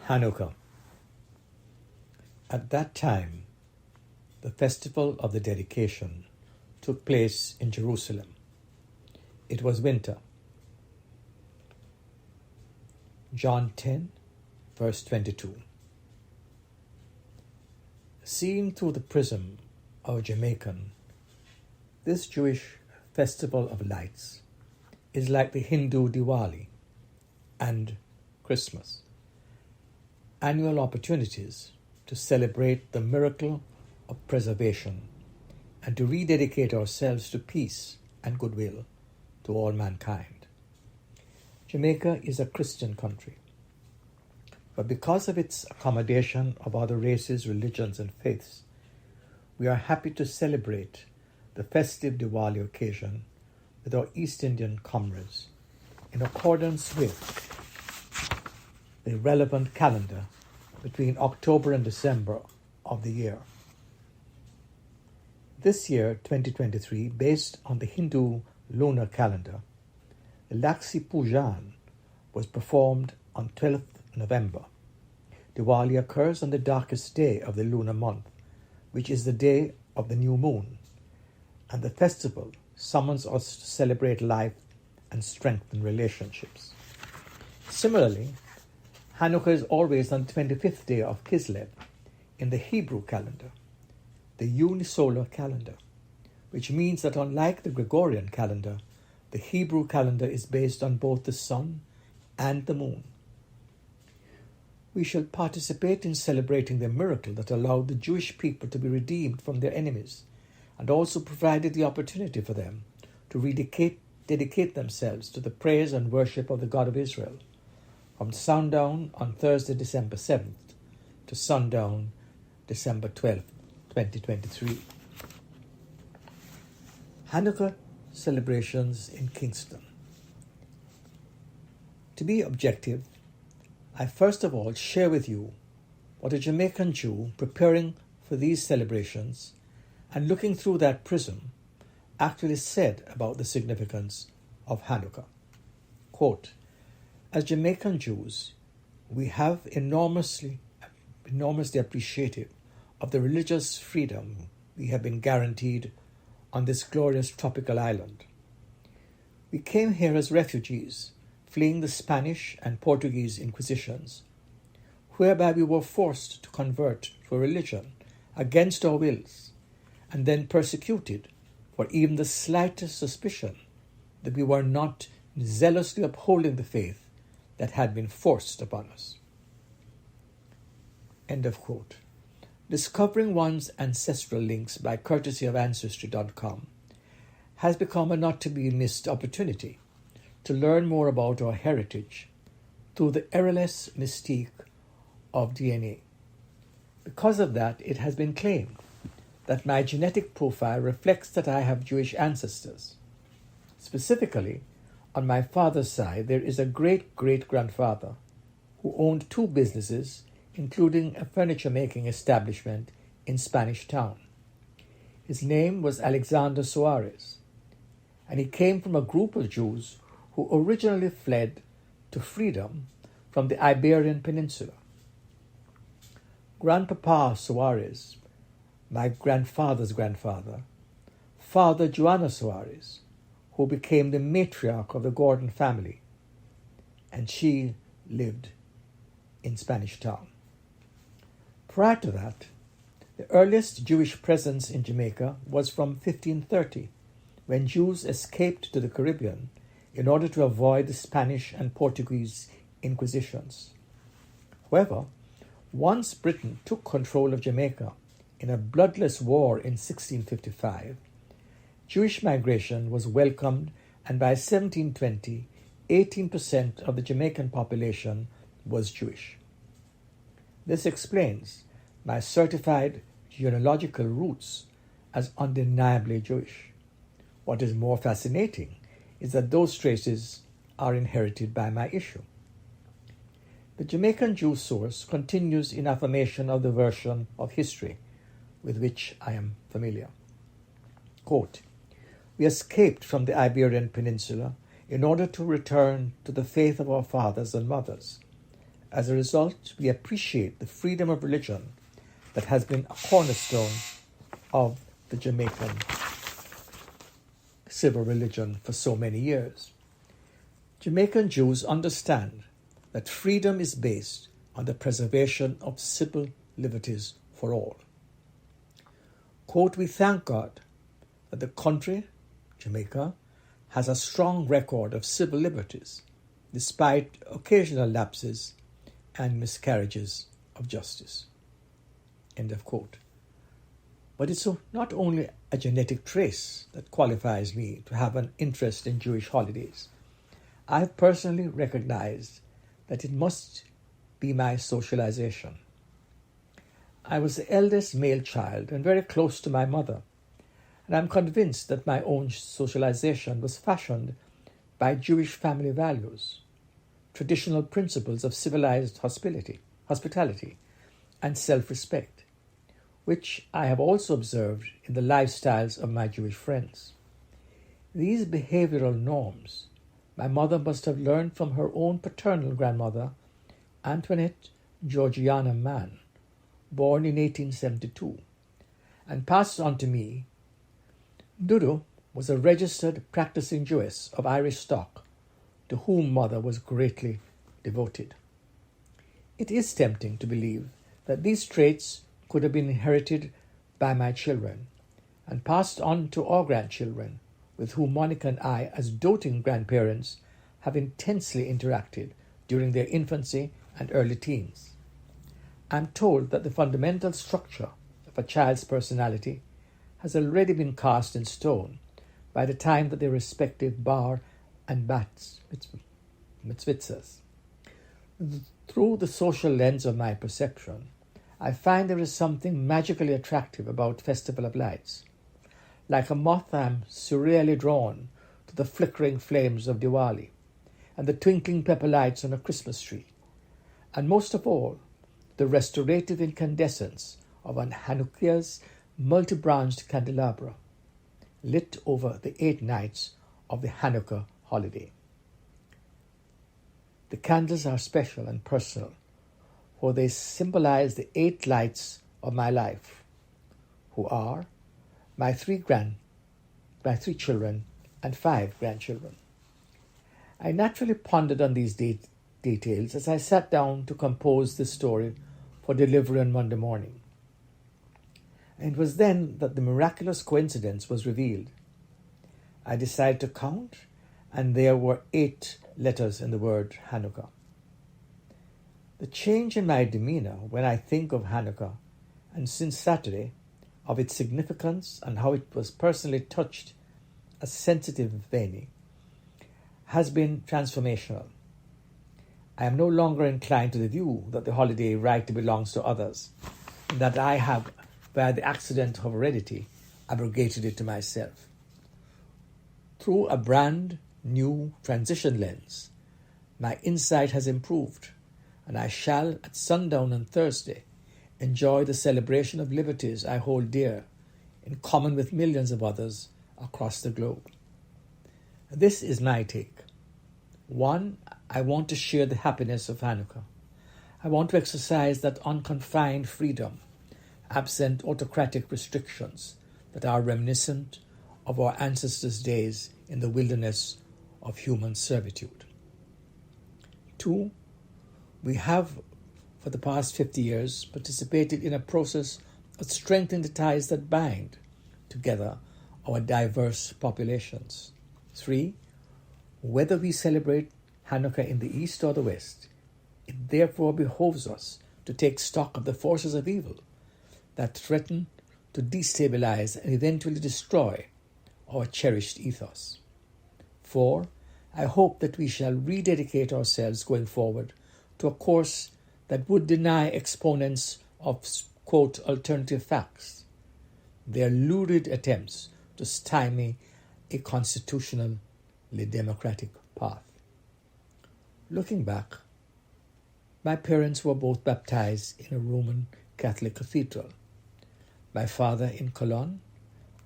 Hanukkah. At that time, the festival of the dedication took place in Jerusalem. It was winter. John 10, verse 22. Seen through the prism of a Jamaican, this Jewish festival of lights is like the Hindu Diwali and Christmas, annual opportunities to celebrate the miracle of preservation and to rededicate ourselves to peace and goodwill to all mankind. Jamaica is a Christian country, but because of its accommodation of other races, religions, and faiths, we are happy to celebrate the festive Diwali occasion with our East Indian comrades in accordance with the relevant calendar between October and December of the year. This year, 2023, based on the Hindu lunar calendar, the Laksi Pujan was performed on 12th November. Diwali occurs on the darkest day of the lunar month, which is the day of the new moon, and the festival summons us to celebrate life and strengthen relationships. Similarly, Hanukkah is always on the 25th day of Kislev in the Hebrew calendar, the unisolar calendar, which means that unlike the Gregorian calendar, the Hebrew calendar is based on both the sun and the moon. We shall participate in celebrating the miracle that allowed the Jewish people to be redeemed from their enemies and also provided the opportunity for them to dedicate themselves to the praise and worship of the God of Israel from sundown on Thursday, December 7th to sundown, December 12th, 2023. Hanukkah celebrations in Kingston. To be objective, I first of all share with you what a Jamaican Jew preparing for these celebrations and looking through that prism actually said about the significance of Hanukkah. Quote, as Jamaican Jews, we have enormously appreciative of the religious freedom we have been guaranteed on this glorious tropical island. We came here as refugees, fleeing the Spanish and Portuguese Inquisitions, whereby we were forced to convert to a religion against our wills, and then persecuted for even the slightest suspicion that we were not zealously upholding the faith that had been forced upon us. End of quote. Discovering one's ancestral links by courtesy of Ancestry.com has become a not-to-be-missed opportunity to learn more about our heritage through the errorless mystique of DNA. Because of that, it has been claimed that my genetic profile reflects that I have Jewish ancestors. Specifically, on my father's side, there is a great-great-grandfather who owned 2 businesses, including a furniture-making establishment in Spanish Town. His name was Alexander Soares, and he came from a group of Jews who originally fled to freedom from the Iberian Peninsula. Grandpapa Soares, my grandfather's grandfather, Father Joanna Soares, who became the matriarch of the Gordon family, and she lived in Spanish Town. Prior to that, the earliest Jewish presence in Jamaica was from 1530, when Jews escaped to the Caribbean in order to avoid the Spanish and Portuguese Inquisitions. However, once Britain took control of Jamaica in a bloodless war in 1655, Jewish migration was welcomed, and by 1720, 18% of the Jamaican population was Jewish. This explains my certified genealogical roots as undeniably Jewish. What is more fascinating is that those traces are inherited by my issue. The Jamaican Jew source continues in affirmation of the version of history with which I am familiar. Quote, we escaped from the Iberian Peninsula in order to return to the faith of our fathers and mothers, As a result, we appreciate the freedom of religion that has been a cornerstone of the Jamaican civil religion for so many years. Jamaican Jews understand that freedom is based on the preservation of civil liberties for all. Quote, we thank God that the country, Jamaica, has a strong record of civil liberties, despite occasional lapses and miscarriages of justice. End of quote. But it's not only a genetic trace that qualifies me to have an interest in Jewish holidays. I have personally recognized that it must be my socialization. I was the eldest male child and very close to my mother, and I'm convinced that my own socialization was fashioned by Jewish family values, traditional principles of civilized hospitality, and self-respect, which I have also observed in the lifestyles of my Jewish friends. These behavioral norms my mother must have learned from her own paternal grandmother, Antoinette Georgiana Mann, born in 1872, and passed on to me. Dudu was a registered practicing Jewess of Irish stock, to whom mother was greatly devoted. It is tempting to believe that these traits could have been inherited by my children and passed on to our grandchildren, with whom Monica and I, as doting grandparents, have intensely interacted during their infancy and early teens. I'm told that the fundamental structure of a child's personality has already been cast in stone by the time that their respective bar and bat mitzvahs. Through the social lens of my perception, I find there is something magically attractive about Festival of Lights. Like a moth, I am surreally drawn to the flickering flames of Diwali and the twinkling pepper lights on a Christmas tree, and most of all, the restorative incandescence of an Hanukkah's multi-branched candelabra, lit over the 8 nights of the Hanukkah holiday. The candles are special and personal, for they symbolize the 8 lights of my life, who are my 3 children and 5 grandchildren. I naturally pondered on these details as I sat down to compose this story for delivery on Monday morning. And it was then that the miraculous coincidence was revealed. I decided to count, and there were 8 letters in the word Hanukkah. The change in my demeanor when I think of Hanukkah, and since Saturday, of its significance and how it was personally touched a sensitive vein, has been transformational. I am no longer inclined to the view that the holiday rightly belongs to others, and that I have, by the accident of heredity, abrogated it to myself. Through a brand new transition lens, my insight has improved, and I shall, at sundown on Thursday, enjoy the celebration of liberties I hold dear, in common with millions of others across the globe. This is my take. 1, I want to share the happiness of Hanukkah. I want to exercise that unconfined freedom, absent autocratic restrictions that are reminiscent of our ancestors' days in the wilderness of human servitude. 2, we have, for the past 50 years, participated in a process of strengthening the ties that bind together our diverse populations. 3, whether we celebrate Hanukkah in the East or the West, it therefore behoves us to take stock of the forces of evil that threaten to destabilize and eventually destroy our cherished ethos. 4, I hope that we shall rededicate ourselves going forward to a course that would deny exponents of, quote, alternative facts their lurid attempts to stymie a constitutionally democratic path. Looking back, my parents were both baptized in a Roman Catholic cathedral, my father in Cologne,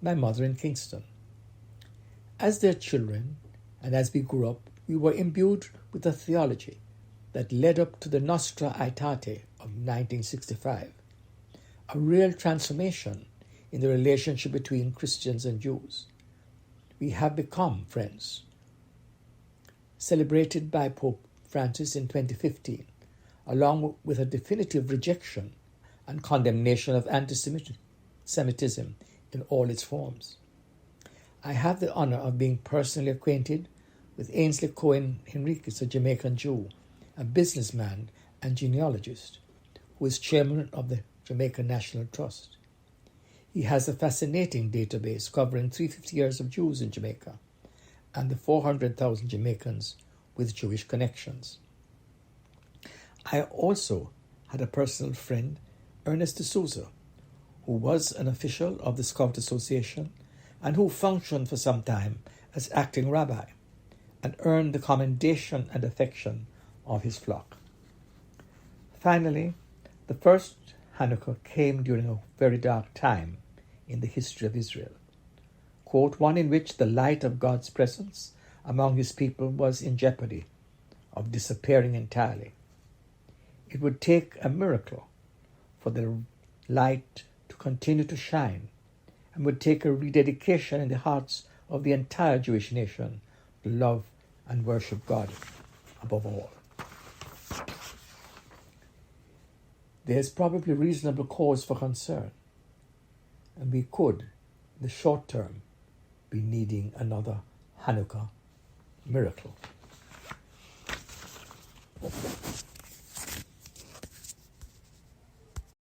my mother in Kingston. As their children, and as we grew up, we were imbued with a theology that led up to the Nostra Aetate of 1965, a real transformation in the relationship between Christians and Jews. We have become friends. Celebrated by Pope Francis in 2015, along with a definitive rejection and condemnation of anti-Semitism in all its forms. I have the honor of being personally acquainted with Ainsley Cohen Henriquez, a Jamaican Jew, a businessman and genealogist, who is chairman of the Jamaican National Trust. He has a fascinating database covering 350 years of Jews in Jamaica and the 400,000 Jamaicans with Jewish connections. I also had a personal friend, Ernest D'Souza, who was an official of the Scout Association and who functioned for some time as acting rabbi and earned the commendation and affection of his flock. Finally, the first Hanukkah came during a very dark time in the history of Israel. Quote, one in which the light of God's presence among his people was in jeopardy of disappearing entirely. It would take a miracle for the light to continue to shine, and would take a rededication in the hearts of the entire Jewish nation to love and worship God above all. There is probably reasonable cause for concern, and we could, in the short term, be needing another Hanukkah miracle.